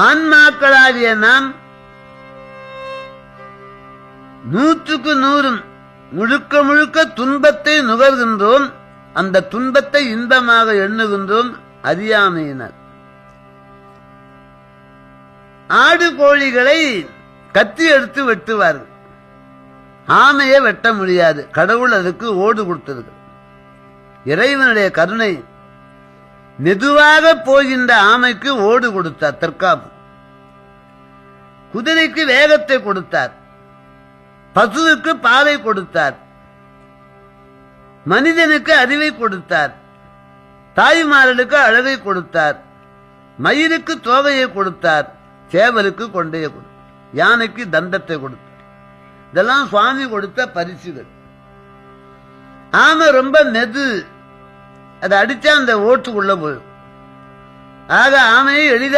ஆன்மாக்களாகிய நாம் 100க்கு 100 முழுக்க முழுக்க துன்பத்தை நுகர்கின்றோம். அந்த துன்பத்தை இன்பமாக எண்ணுகின்றோம் அறியாமையினர். ஆடு கோழிகளை கத்தி எடுத்து வெட்டுவார்கள். ஆமையை வெட்ட முடியாது. கடவுள் அதுக்கு ஓடு கொடுத்திருக்கு. இறைவனுடைய கருணை. மெதுவாக போகின்ற ஆமைக்கு ஓடு கொடுத்தார், தற்காப்பு. குதிரைக்கு வேகத்தை கொடுத்தார். பசுவுக்கு பாலை கொடுத்தார். மனிதனுக்கு அறிவை கொடுத்தார். தாய்மார்களுக்கு அழகை கொடுத்தார். மயிலுக்கு தோகையை கொடுத்தார். சேவலுக்கு கொண்டையை கொடுத்தார். யானைக்கு தந்தத்தை கொடுத்தார். இதெல்லாம் சுவாமி கொடுத்த பரிசுகள். ஆமை ரொம்ப மெது. அதை அடிச்சா அந்த ஓட்டுக்குள்ள போய் ஆக ஆமையை எளிதாக